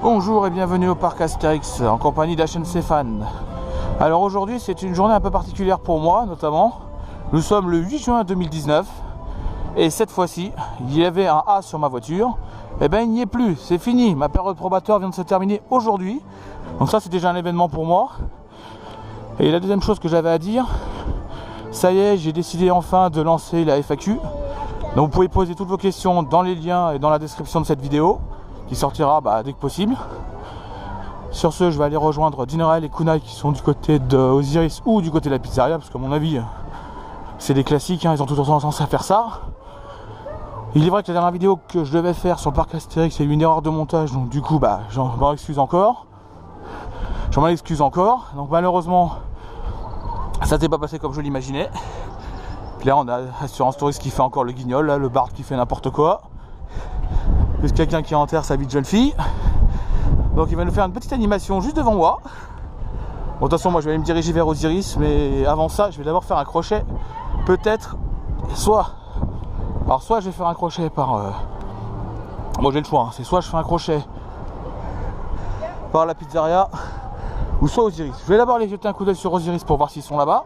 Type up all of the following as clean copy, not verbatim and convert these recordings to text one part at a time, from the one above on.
Bonjour et bienvenue au parc Astérix en compagnie d'HNC Fan. Alors aujourd'hui c'est une journée un peu particulière pour moi notamment. Nous sommes le 8 juin 2019 et cette fois-ci il y avait un A sur ma voiture. Et ben il n'y est plus, c'est fini, ma période probatoire vient de se terminer aujourd'hui. Donc ça c'est déjà un événement pour moi. Et la deuxième chose que j'avais à dire, ça y est, j'ai décidé enfin de lancer la FAQ. Donc vous pouvez poser toutes vos questions dans les liens et dans la description de cette vidéo qui sortira dès que possible. Sur ce, je vais aller rejoindre Dinerael et Kunai qui sont du côté de Osiris ou du côté de la pizzeria, parce qu'à mon avis c'est des classiques, ils ont tout tendance à faire ça. Il est vrai que la dernière vidéo que je devais faire sur le parc Astérix, il y a eu une erreur de montage, donc du coup j'en m'en excuse encore. Donc malheureusement ça s'est pas passé comme je l'imaginais. Puis là on a Assurance Touriste qui fait encore le guignol, là, le Bard qui fait n'importe quoi. Plus quelqu'un qui enterre sa vie de jeune fille. Donc il va nous faire une petite animation juste devant moi. Bon de toute façon moi je vais aller me diriger vers Osiris, mais avant ça je vais d'abord faire un crochet. Peut-être soit je vais faire un crochet par bon j'ai le choix, c'est soit je fais un crochet par la pizzeria ou soit Osiris. Je vais d'abord aller jeter un coup d'œil sur Osiris pour voir s'ils sont là-bas.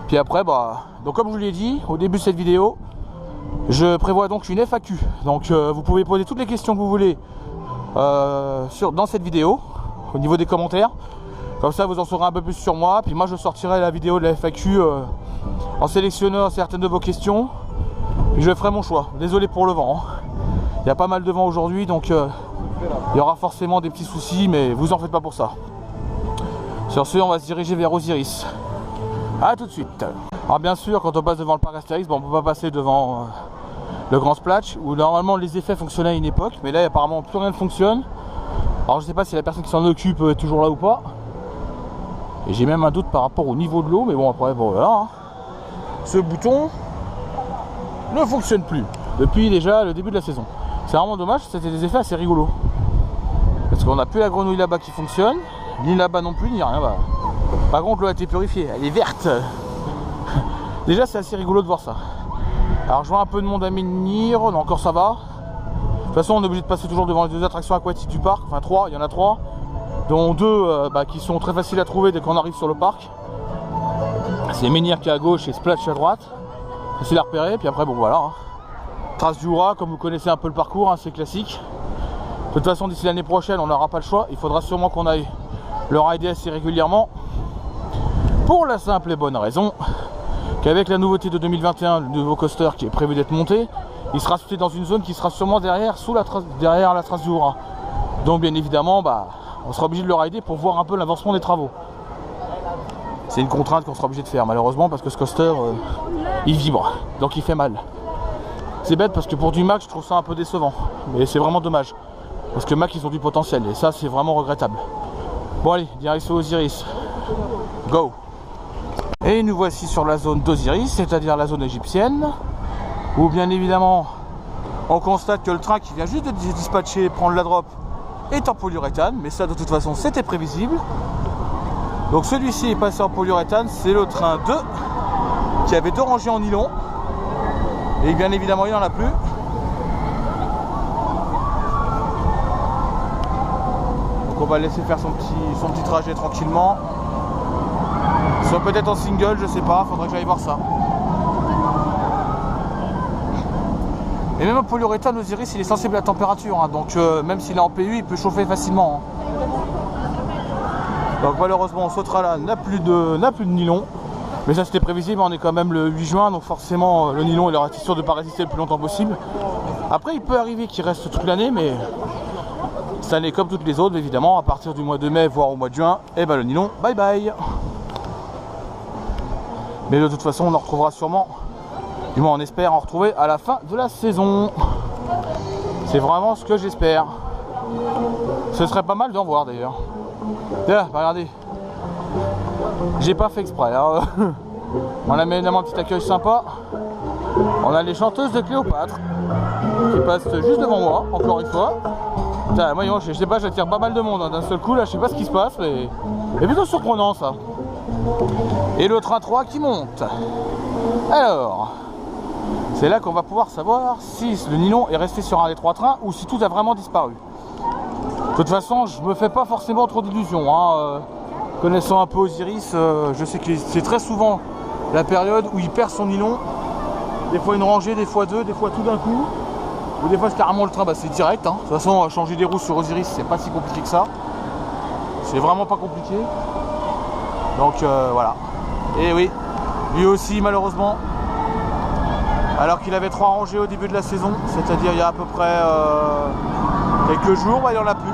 Puis après donc comme je vous l'ai dit au début de cette vidéo, je prévois donc une FAQ. Donc vous pouvez poser toutes les questions que vous voulez dans cette vidéo au niveau des commentaires. Comme ça vous en saurez un peu plus sur moi. Puis moi je sortirai la vidéo de la FAQ en sélectionnant certaines de vos questions. Puis je ferai mon choix. Désolé pour le vent. Il y a pas mal de vent aujourd'hui, donc il y aura forcément des petits soucis, mais vous en faites pas pour ça. Sur ce, on va se diriger vers Osiris. A tout de suite. Alors bien sûr, quand on passe devant le parc Astérix, on ne peut pas passer devant le grand splash où normalement les effets fonctionnaient à une époque, mais là apparemment plus rien ne fonctionne. Alors je sais pas si la personne qui s'en occupe est toujours là ou pas. Et j'ai même un doute par rapport au niveau de l'eau, mais bon après voilà. Ce bouton ne fonctionne plus depuis déjà le début de la saison. C'est vraiment dommage, c'était des effets assez rigolos. Parce qu'on n'a plus la grenouille là-bas qui fonctionne, ni là-bas non plus, ni rien. Par contre l'eau a été purifiée, elle est verte. Déjà c'est assez rigolo de voir ça. Alors je vois un peu de monde à venir, non, encore ça va. De toute façon on est obligé de passer toujours devant les deux attractions aquatiques du parc, enfin trois, il y en a trois. Dont deux qui sont très faciles à trouver dès qu'on arrive sur le parc. C'est Menhir qui est à gauche et Splash à droite. Facile à repérer, puis après bon voilà. Trace du Hura, comme vous connaissez un peu le parcours, c'est classique. De toute façon d'ici l'année prochaine on n'aura pas le choix, il faudra sûrement qu'on aille le rider assez régulièrement. Pour la simple et bonne raison qu'avec la nouveauté de 2021, le nouveau coaster qui est prévu d'être monté, il sera situé dans une zone qui sera sûrement derrière la trace du Hura. Donc bien évidemment on sera obligé de le rider pour voir un peu l'avancement des travaux. C'est une contrainte qu'on sera obligé de faire malheureusement parce que ce coaster il vibre, donc il fait mal. C'est bête parce que pour du Mac je trouve ça un peu décevant, mais c'est vraiment dommage parce que Mac ils ont du potentiel et ça c'est vraiment regrettable. Bon allez, direction Osiris, go. Et nous voici sur la zone d'Osiris, c'est-à-dire la zone égyptienne, où bien évidemment on constate que le train qui vient juste de dispatcher prendre la drop est en polyuréthane, mais ça de toute façon c'était prévisible. Donc celui-ci est passé en polyuréthane, c'est le train 2 qui avait deux rangées en nylon, et bien évidemment il n'en a plus. Donc on va laisser faire son petit trajet tranquillement. Soit peut-être en single, je sais pas, faudrait que j'aille voir ça. Et même en polyuréthane, Osiris il est sensible à la température, donc même s'il est en PU, il peut chauffer facilement. Donc malheureusement, ce train-là n'a plus de nylon. Mais ça c'était prévisible, on est quand même le 8 juin, donc forcément le nylon il aura été sûr de ne pas résister le plus longtemps possible. Après il peut arriver qu'il reste toute l'année, mais ça n'est comme toutes les autres évidemment, à partir du mois de mai, voire au mois de juin, et le nylon, bye bye. Mais de toute façon on en retrouvera sûrement, du moins on espère en retrouver à la fin de la saison. C'est vraiment ce que j'espère. Ce serait pas mal d'en voir d'ailleurs. Là, regardez. J'ai pas fait exprès. Hein. On a évidemment un petit accueil sympa. On a les chanteuses de Cléopâtre qui passent juste devant moi, encore une fois. Putain, moi, je sais pas, j'attire pas mal de monde d'un seul coup là, je sais pas ce qui se passe, mais c'est plutôt surprenant ça. Et le train 3 qui monte. Alors, c'est là qu'on va pouvoir savoir si le nylon est resté sur un des trois trains ou si tout a vraiment disparu. De toute façon, je me fais pas forcément trop d'illusions. Hein. Connaissant un peu Osiris, je sais que c'est très souvent la période où il perd son nylon. Des fois une rangée, des fois deux, des fois tout d'un coup. Ou des fois c'est carrément le train, bah, c'est direct. Hein. De toute façon, changer des roues sur Osiris, c'est pas si compliqué que ça. C'est vraiment pas compliqué. Donc voilà. Et oui, lui aussi malheureusement. Alors qu'il avait 3 rangées au début de la saison, c'est-à-dire il y a à peu près quelques jours, bah, il n'y en a plus.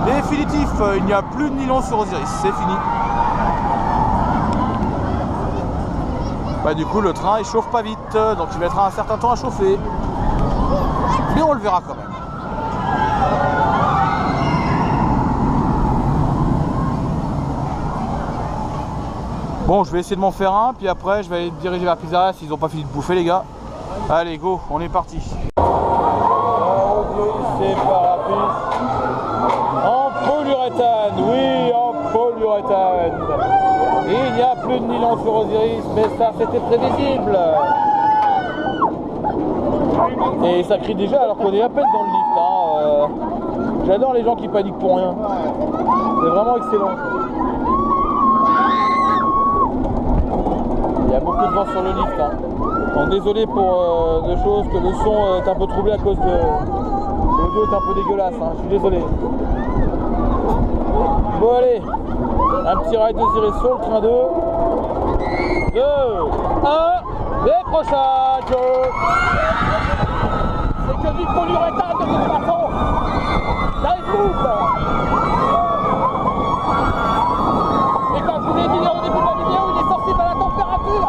Définitif, il n'y a plus de nylon sur Osiris, c'est fini. Bah, du coup le train il chauffe pas vite, donc il mettra un certain temps à chauffer. Mais on le verra quand même. Bon, je vais essayer de m'en faire un, puis après je vais aller me diriger vers Pizzeria s'ils n'ont pas fini de bouffer les gars. Allez go, on est parti. Oh Dieu, c'est parapluie. En polyuréthane, oui, en polyuréthane. Il n'y a plus de nylon sur Osiris, mais ça c'était prévisible. Et ça crie déjà alors qu'on est à peine dans le lift. Hein. J'adore les gens qui paniquent pour rien. C'est vraiment excellent. Il y a beaucoup de vent sur le lift. Hein. Donc désolé pour des choses que le son est un peu troublé à cause de l'audio est un peu dégueulasse. Hein. Je suis désolé. Bon allez, un petit ride d'Osiris sur le train 2. 2, 1, décrochage. C'est que du polyuréthane de toute façon. Là il coupe. Et comme je vous l'ai dit au début de la vidéo, il est sensible à la température.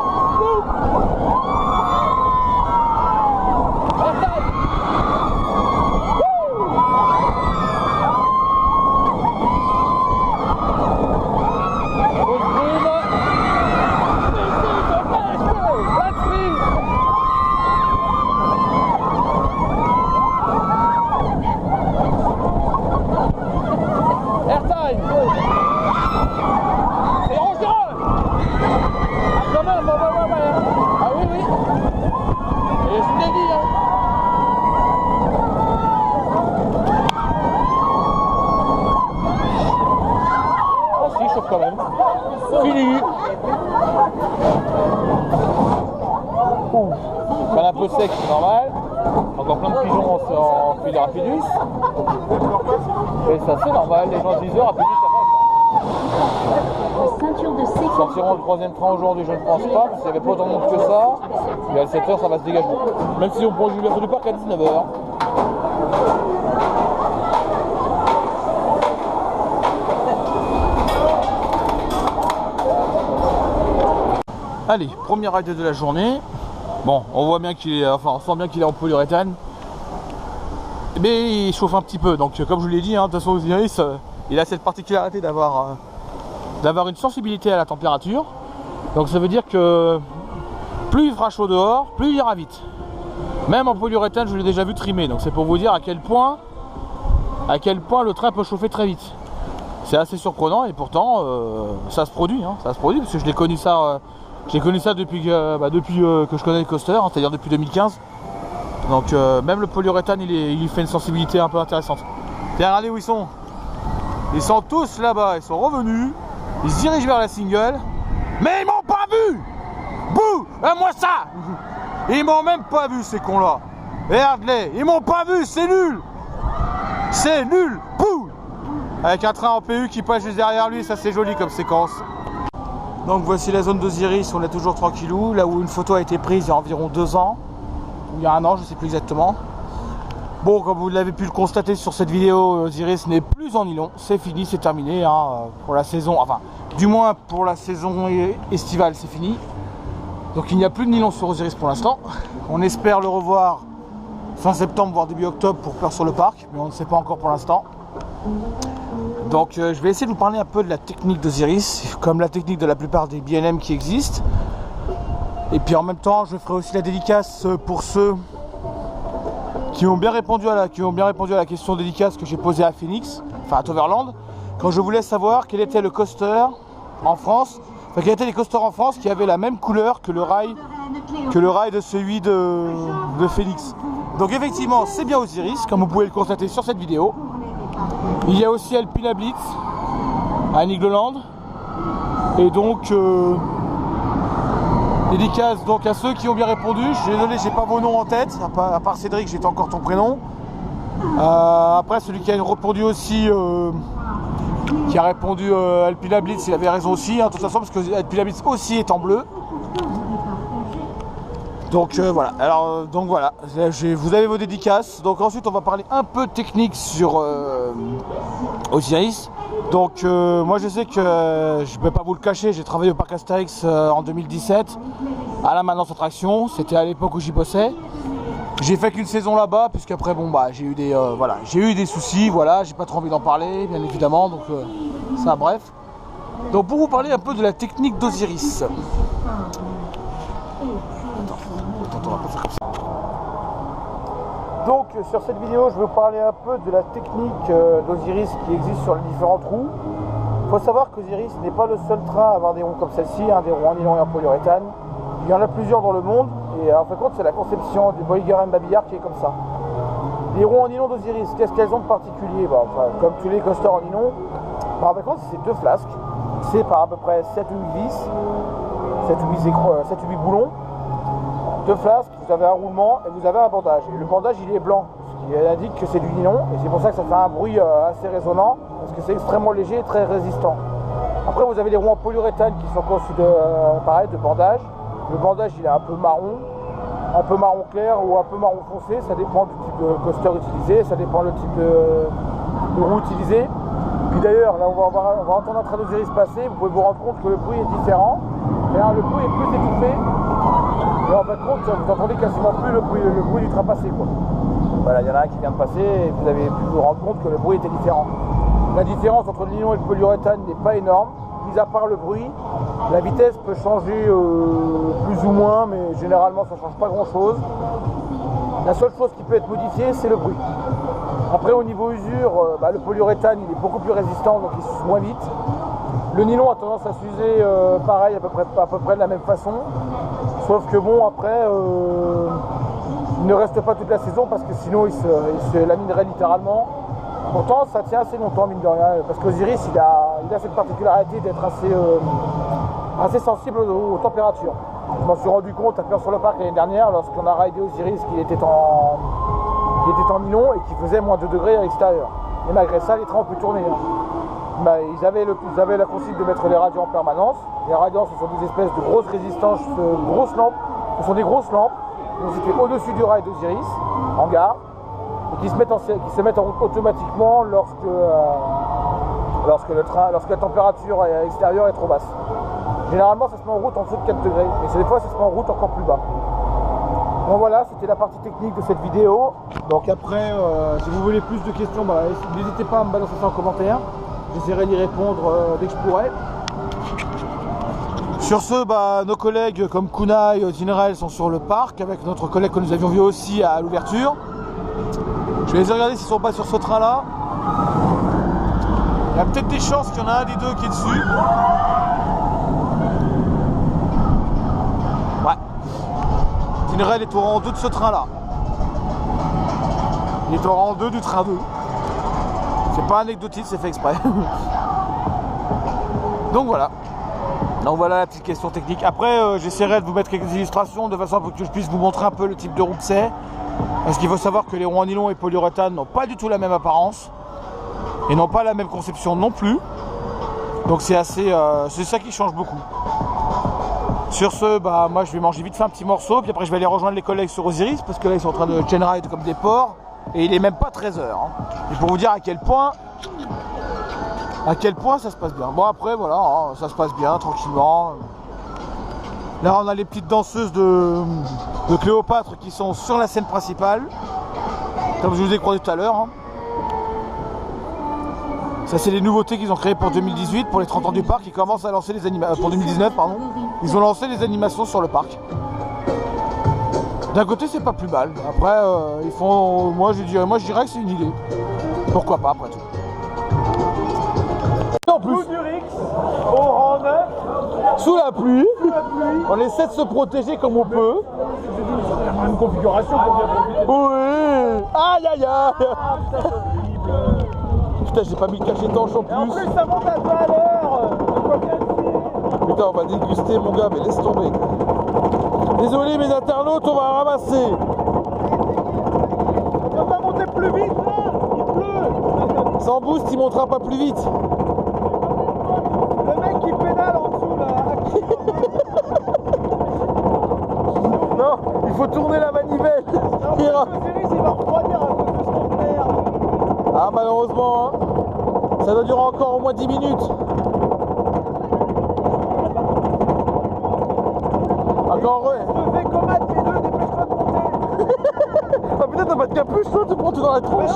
Quand même. Fini. Quand un peu sec, c'est normal. Encore plein de pigeons en fil rapidus. Et ça c'est normal, les gens se disent rapidus ça passe. Sortiront le 3e train aujourd'hui, je ne pense pas, parce qu'il n'y avait pas autant de monde que ça. Et à 7h ça va se dégager. Même si on prend l'ouverture du parc à 19h. Allez, premier ride de la journée. Bon, on voit bien qu'il est, enfin, on sent bien qu'il est en polyuréthane, mais il chauffe un petit peu. Donc, comme je vous l'ai dit, hein, de toute façon, Osiris, il a cette particularité d'avoir une sensibilité à la température. Donc, ça veut dire que plus il fera chaud dehors, plus il ira vite. Même en polyuréthane, je l'ai déjà vu trimer. Donc, c'est pour vous dire à quel point le train peut chauffer très vite. C'est assez surprenant et pourtant, ça se produit. Hein, ça se produit parce que je l'ai connu ça. J'ai connu ça depuis que je connais le coaster, hein, c'est-à-dire depuis 2015. Donc même le polyuréthane, il fait une sensibilité un peu intéressante. Et regardez où ils sont. Ils sont tous là-bas, ils sont revenus. Ils se dirigent vers la single. Mais ils m'ont pas vu. Bouh, moi ça. Ils m'ont même pas vu ces cons-là. Regarde-les, ils m'ont pas vu, c'est nul. C'est nul. Bouh. Avec un train en PU qui passe juste derrière lui, ça c'est joli comme séquence. Donc voici la zone d'Osiris, on est toujours tranquillou, là où une photo a été prise il y a environ 2 ans, ou il y a 1 an, je ne sais plus exactement. Bon, comme vous l'avez pu le constater sur cette vidéo, Osiris n'est plus en nylon, c'est fini, c'est terminé, hein, pour la saison, enfin, du moins pour la saison estivale, c'est fini. Donc il n'y a plus de nylon sur Osiris pour l'instant. On espère le revoir fin septembre, voire début octobre pour Peur sur le parc, mais on ne sait pas encore pour l'instant. Donc je vais essayer de vous parler un peu de la technique d'Osiris, comme la technique de la plupart des BNM qui existent. Et puis en même temps, je ferai aussi la dédicace pour ceux qui ont bien répondu à la question dédicace que j'ai posée à Phoenix, enfin à Toverland, quand je voulais savoir quel était le coaster en France, enfin quels étaient les coasters en France qui avaient la même couleur que le rail de celui de Phoenix. Donc effectivement, c'est bien Osiris, comme vous pouvez le constater sur cette vidéo. Il y a aussi Alpina Blitz à Nigloland. Et donc dédicace donc à ceux qui ont bien répondu. Je suis désolé, j'ai pas vos noms en tête, à part Cédric, j'ai encore ton prénom. Après celui qui a répondu aussi, qui a répondu Alpina Blitz, il avait raison aussi, hein, de toute façon, parce que Alpina Blitz aussi est en bleu. Donc voilà, alors donc voilà, vous avez vos dédicaces. Donc ensuite on va parler un peu technique sur Osiris. Donc moi je sais que je ne peux pas vous le cacher, j'ai travaillé au parc Astérix en 2017 à la maintenance attraction, c'était à l'époque où j'y bossais. J'ai fait qu'une saison là-bas, puisqu'après bon bah j'ai eu des voilà, j'ai eu des soucis, voilà, j'ai pas trop envie d'en parler bien évidemment, donc ça bref. Donc pour vous parler un peu de la technique d'Osiris. Donc sur cette vidéo je vais vous parler un peu de la technique d'Osiris qui existe sur les différents trous. Il faut savoir qu'Osiris n'est pas le seul train à avoir des ronds comme celle-ci, hein, des ronds en nylon et en polyuréthane. Il y en a plusieurs dans le monde et en fin de compte c'est la conception du Boeing Babillard qui est comme ça. Les ronds en nylon d'Osiris, qu'est-ce qu'elles ont de particulier? Comme tous les coasters en nylon, en fin de compte c'est deux flasques, c'est par à peu près 7 ou 8 vis, 7 ou 8 boulons. Deux flasques, vous avez un roulement et vous avez un bandage. Et le bandage il est blanc, ce qui indique que c'est du nylon et c'est pour ça que ça fait un bruit assez résonnant parce que c'est extrêmement léger et très résistant. Après vous avez les roues en polyuréthane qui sont conçus pareil, de bandage. Le bandage il est un peu marron clair ou un peu marron foncé, ça dépend du type de coaster utilisé, ça dépend le type de roue utilisée. Puis d'ailleurs là on va entendre un train d'Osiris passer, vous pouvez vous rendre compte que le bruit est différent. Et le bruit est plus étouffé. Et en fin de compte, vous n'entendez quasiment plus le bruit du train passé, quoi. Voilà, il y en a un qui vient de passer et vous avez pu vous rendre compte que le bruit était différent. La différence entre le nylon et le polyuréthane n'est pas énorme, mis à part le bruit. La vitesse peut changer plus ou moins, mais généralement ça ne change pas grand chose. La seule chose qui peut être modifiée, c'est le bruit. Après au niveau usure, le polyuréthane il est beaucoup plus résistant, donc il s'use moins vite. Le nylon a tendance à s'user pareil à peu près de la même façon. Sauf que bon après il ne reste pas toute la saison parce que sinon il se laminerait littéralement. Pourtant ça tient assez longtemps mine de rien parce qu'Osiris il a cette particularité d'être assez sensible aux températures. Je m'en suis rendu compte à Peur sur le Parc l'année dernière lorsqu'on a raidé Osiris qui était en nylon et qui faisait moins 2 degrés à l'extérieur. Et malgré ça les trains ont pu tourner. Ils avaient la consigne de mettre les radiants en permanence. Les radiants ce sont des espèces de grosses résistances, grosses lampes. Ce sont des grosses lampes qui sont situées au-dessus du rail d'Osiris, en gare, et qui se mettent en route automatiquement lorsque la température extérieure est trop basse. Généralement ça se met en route en dessous de 4 degrés, mais des fois ça se met en route encore plus bas. Bon voilà, c'était la partie technique de cette vidéo. Donc après, si vous voulez plus de questions, n'hésitez pas à me balancer ça en commentaire. J'essaierai d'y répondre dès que je pourrai. Sur ce, nos collègues comme Kunai et Zinrel sont sur le parc avec notre collègue que nous avions vu aussi à l'ouverture. Je vais les regarder s'ils sont pas sur ce train là. Il y a peut-être des chances qu'il y en a un des deux qui est dessus. Ouais. Zinrel est au rang 2 de ce train là. Il est au rang 2 du train 2. C'est pas anecdotique, c'est fait exprès. Donc voilà la petite question technique. Après j'essaierai de vous mettre quelques illustrations de façon à ce que je puisse vous montrer un peu le type de roue que c'est. Parce qu'il faut savoir que les ronds en nylon et polyuréthane n'ont pas du tout la même apparence. Et n'ont pas la même conception non plus. Donc c'est ça qui change beaucoup. Sur ce, moi je vais manger vite fait un petit morceau. Puis après je vais aller rejoindre les collègues sur Osiris. Parce que là ils sont en train de chain ride comme des porcs. Et il est même pas 13h. Et pour vous dire à quel point ça se passe bien. Bon après voilà, ça se passe bien tranquillement. Là on a les petites danseuses de Cléopâtre qui sont sur la scène principale. Comme je vous ai croisé tout à l'heure. Ça c'est les nouveautés qu'ils ont créées pour 2018, pour les 30 ans du parc. Ils commencent à lancer les animations. Pour 2019 pardon. Ils ont lancé les animations sur le parc. D'un côté c'est pas plus mal. Après ils font. Moi je dirais que c'est une idée. Pourquoi pas après tout. En plus au rang 9, sous la pluie, on essaie de se protéger comme on peut. Une configuration pour bien profiter. Oui. Aïe aïe aïe. putain, j'ai pas mis le cachet-tanche en Et en plus. plus, ça monte à 2 à l'heure. De quoi bien. Putain, on va déguster, mon gars, mais laisse tomber. Désolé, mes internautes, on va ramasser. On peut pas monter plus vite là. Il pleut. Sans boost, il montera pas plus vite. Le mec qui pédale en dessous là. Non, il faut tourner la manivelle. Il ira. Osiris, il va refroidir à cause de son père. Ah, malheureusement, hein. Ça doit durer encore au moins 10 minutes. Encore ouais. Je fais comme à P2, dépêche-toi de monter. Ah putain, t'as pas de capuche, toi, tu prends tout dans la tronche.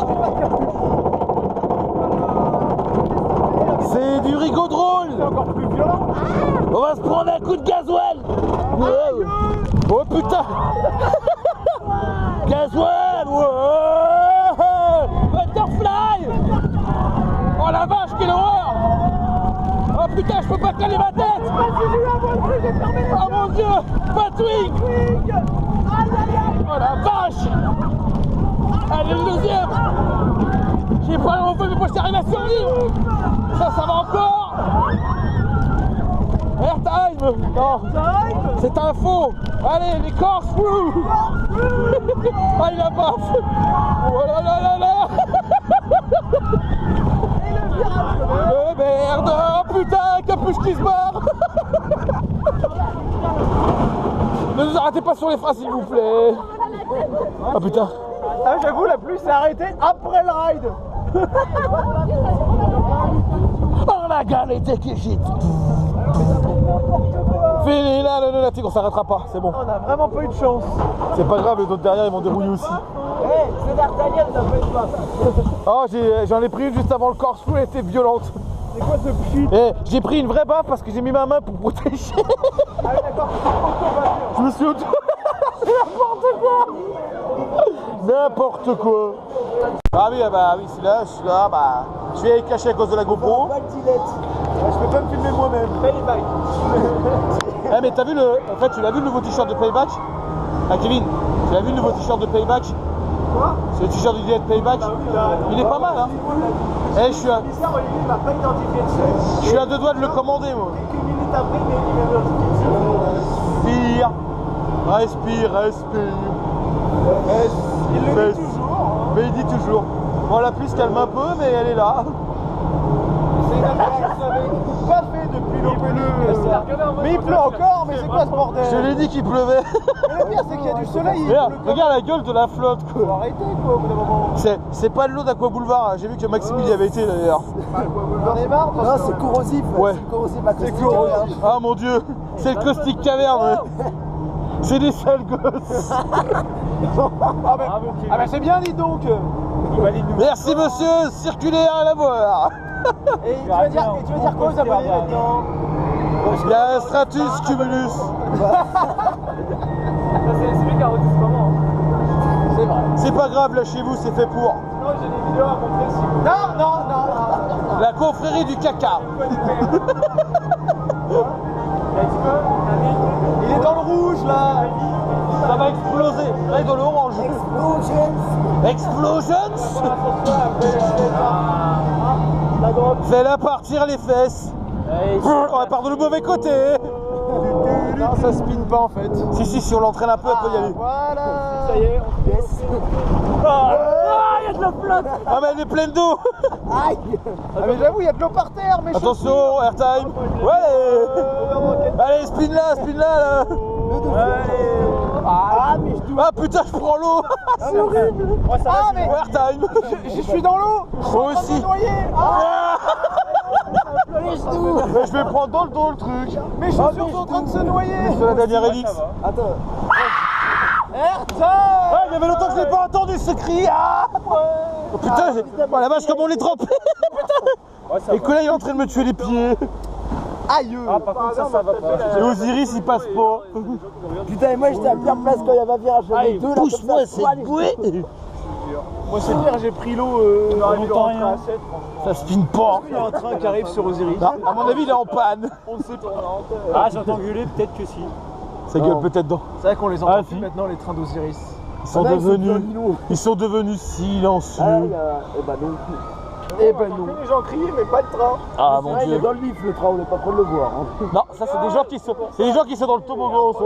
C'est du rigolo drôle. C'est encore plus violent. On va se prendre un coup de gasoil. Ouais. Oh putain. Gasoil. Ouais. Butterfly. Oh la vache, quelle horreur. Oh putain, je peux pas caler ma tête. Oh mon dieu. Batwing. Oh la vache. Allez, le deuxième. J'ai pas le refait, mais moi j'arrive à survivre. Ça va encore. Airtime. Non, c'est un faux. Allez, les corkscrews. Ah, il a pas. Oh là là là là. Le merde. Oh putain, capuche qui se barre. Ne nous arrêtez pas sur les phrases, s'il vous plaît. Ah putain. Ah, j'avoue, la pluie s'est arrêtée après le ride. Oh la galette qui gîte. Fini là, le lunatique, on s'arrêtera pas, c'est bon. On a vraiment pas eu de chance. C'est pas grave, les autres derrière ils vont dérouiller aussi. Hey, c'est D'Artagnan, ça fait pas. Oh, j'en ai pris une juste avant le corkscrew, elle était violente. C'est quoi ce pchit? Eh, j'ai pris une vraie baffe parce que j'ai mis ma main pour protéger. Ah oui, d'accord, Je me suis auto... N'importe quoi. N'importe quoi. Ah oui, bah oui, c'est là, je suis là, bah... Je vais cacher à cause de la GoPro. je peux pas me filmer moi-même. Payback. Eh mais t'as vu le... En fait, tu l'as vu le nouveau t-shirt de Payback? Ah Kevin, tu l'as vu le nouveau t-shirt de Payback? Quoi? C'est le t-shirt du de Payback. Il est pas mal, hein. Eh, je suis à... Bizarre, Olivier, il m'a pas identifié dessus. Je suis à 2 doigts de le commander, moi. Quelques minutes après, il m'a identifié dessus. Respire. Respire, respire. Il le dit toujours. Hein. Mais il dit toujours. Bon, la pluie se calme un peu, mais elle est là. C'est une affaire que je savais pas fait depuis l'OPE. Mais il pleut encore, mais c'est quoi ce bordel? Je l'ai dit qu'il pleuvait. Mais le pire, c'est qu'il y a du soleil. Il Regarde, pleut regarde la gueule de la flotte, Faut quoi. arrêter quoi au bout d'un moment. C'est pas de l'eau d'Aqua Boulevard, hein. J'ai vu que Maxime il y avait été d'ailleurs. J'en ai marre. Non, c'est corrosif. Ouais. C'est corrosif. C'est corrosif. Ah mon dieu, c'est le caustique caverne. C'est des sales gosses. Ah bah c'est bien, dis donc. Merci monsieur, circulez à la voir. Et tu vas dire quoi aux abonnés maintenant? Il y a un Stratus Cumulus. C'est celui qui a redit ce moment. C'est vrai. C'est pas grave, lâchez-vous, c'est fait pour. Non, j'ai des vidéos à montrer si vous... Non. La confrérie du caca. Il est dans le rouge là. Ça va exploser. Là, il est dans le orange. Explosions. Fais-la partir les fesses. On va part de le mauvais côté. Non, ça spin pas en fait. Si on l'entraîne un peu, elle peut y aller. Voilà. Ça y est, Ah, il y a de la flotte. Ah, mais elle est pleine d'eau. Aïe. Ah mais j'avoue, il y a de l'eau par terre, mais Attention, airtime. Ouais. Allez, spin là. Ah mais je dois... Ah putain, je prends l'eau. C'est horrible. Ah mais Airtime. je suis dans l'eau. Moi aussi. Noyé. Mais je vais prendre dans le dos le truc. Mes chaussures sont en train de se noyer. C'est la dernière Elix. Attends. Airtime. Ah, il y avait longtemps que je l'ai pas entendu ce cri. Ah oh, putain, oh, la vache, comme on l'est trempé. Putain. Et que là, il est en train de me tuer les pieds. Aïe. Ah, par contre, ça va pas. Et Osiris, il passe pas. Putain, et moi j'étais à bien place quand il y avait un virage. J'avais deux là. Pousse-moi, c'est boué. Moi c'est pire, j'ai pris l'eau longtemps rien. Ça spin pas. Il y a un train qui arrive sur Osiris. Non, à mon avis, il est en panne. On ne sait pas. Ah, j'entends gueuler, peut-être que si. Ça gueule peut-être dans. C'est vrai qu'on les entend Ah, plus si. maintenant les trains d'Osiris. Ils sont devenus silencieux. Ah, et bah non. Eh ben non. Les gens crient, mais pas le train. Ah mon Il est dieu. dans le lift le train, on n'est pas près de le voir. Hein. Non, ça c'est des gens qui sont. C'est des gens qui sont dans le toboggan, ça.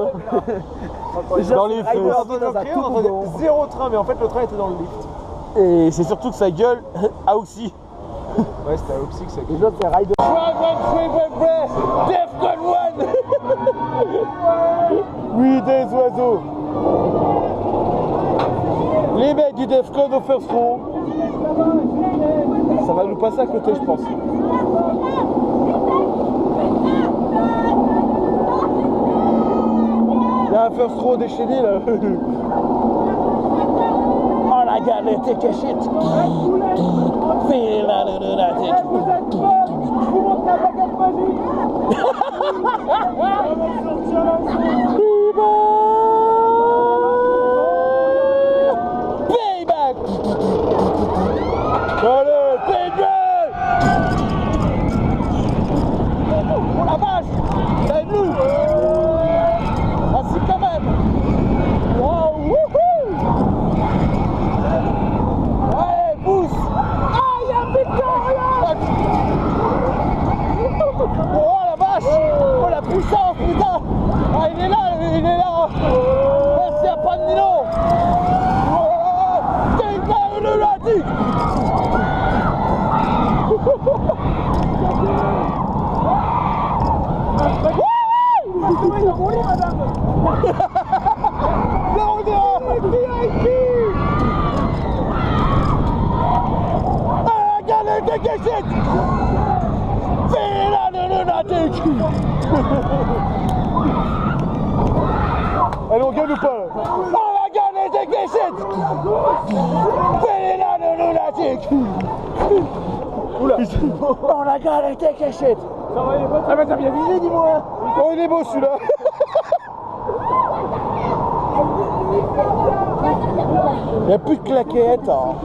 Dans les Rider feux. dans un toboggan. Zéro train, mais en fait le train était dans le lift. Et c'est surtout que ça gueule à aussi. Ouais, c'était à Opsy que ça Les autres, c'est Rider. Defcon 1. Oui, des oiseaux. Les mecs du Defcon au first row. Ça va nous passer à côté, je pense. Il y a un first row déchaîné là. Oh la galette, take a shit. Feel la lunatic. Vous êtes pas, je vous montre la baguette magique. Payback. Allez, payback. Oh la vache. C'est nous. Ah si quand même. Wow, wouhou. Allez, pousse. Ah, il y a Victoria. Oh la vache. Oh la puissance, putain. Ah, il est là, il est là. Merci à Panino. T'es pas le lunatique. Allez, on gagne ou pas là? On va gagner des guéchettes. Fais la lunatique. Oula. On a gagné des guéchettes. Ah bah t'as bien visé, dis-moi. Oh, il est beau celui-là. Il n'y a plus de claquettes. Hein.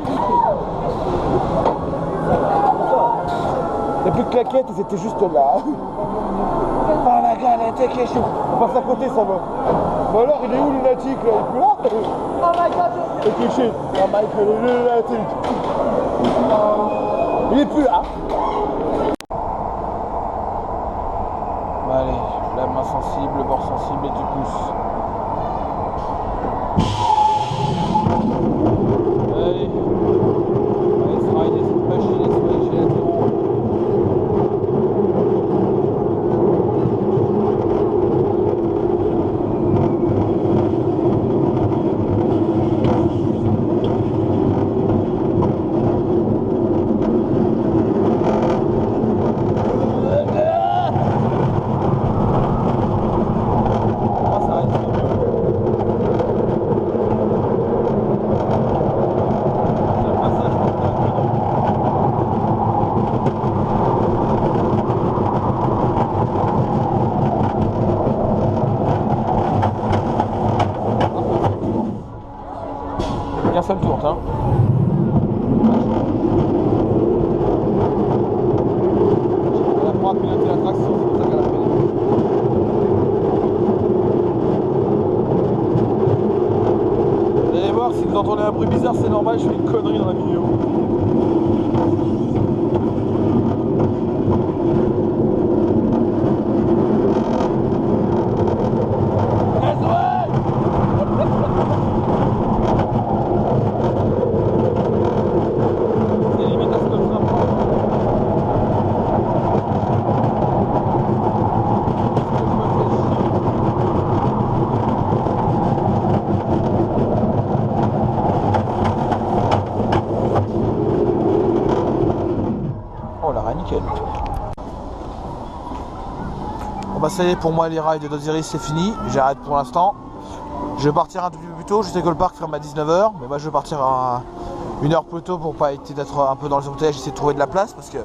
Il n'y a plus de claquettes, ils étaient juste là. On a gagné des guéchettes. On passe à côté, ça va. Bah alors, il est où le lunatique là? Il est plus là? Oh my god. Et cliché. Ah Michael, le lunatique. Il est plus là. Bah allez, la main sensible, le bord sensible et tu pousses. Allez. Allez, se rider cette machine et se rider chez la zéro. Bien ça le tourne, hein. Elle a pas piloté la traction, c'est pour ça qu'elle a fait. Vous allez voir, si vous entendez un bruit bizarre, c'est normal, je fais une connerie dans la vidéo. C'est limite à ce comme ça. Oh la reine, nickel. Bon bah ça y est, pour moi les rides d'Osiris c'est fini, j'arrête pour l'instant. Je vais partir un tout petit peu plus tôt, je sais que le parc ferme à 19h, mais moi je vais partir à 1 heure plus tôt pour pas être d'être un peu dans les embouteillages, j'essaie de trouver de la place parce que vous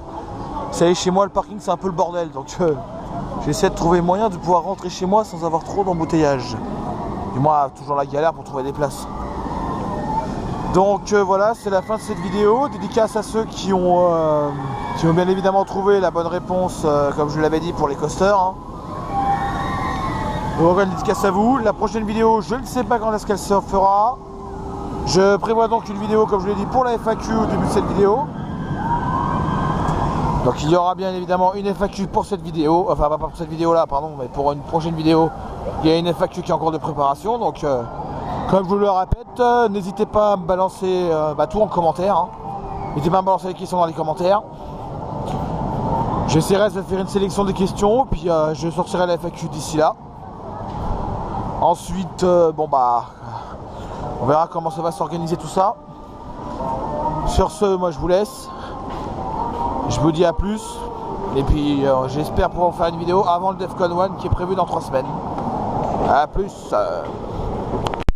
savez, chez moi le parking c'est un peu le bordel, donc j'essaie de trouver moyen de pouvoir rentrer chez moi sans avoir trop d'embouteillage. Et moi toujours la galère pour trouver des places. Donc voilà, c'est la fin de cette vidéo, dédicace à ceux qui ont bien évidemment trouvé la bonne réponse, comme je l'avais dit pour les coasters. Hein. Donc une dédicace à vous. La prochaine vidéo, je ne sais pas quand est-ce qu'elle se fera. Je prévois donc une vidéo, comme je l'ai dit, pour la FAQ au début de cette vidéo. Donc il y aura bien évidemment une FAQ pour cette vidéo, enfin pas pour cette vidéo là pardon, mais pour une prochaine vidéo, il y a une FAQ qui est en cours de préparation, donc comme je vous le répète, n'hésitez pas à me balancer tout en commentaire, hein. N'hésitez pas à me balancer les questions dans les commentaires. J'essaierai de faire une sélection des questions, puis je sortirai la FAQ d'ici là. Ensuite, on verra comment ça va s'organiser tout ça. Sur ce, moi je vous laisse. Je vous dis à plus. Et puis j'espère pouvoir faire une vidéo avant le DEFCON 1 qui est prévu dans 3 semaines. A plus.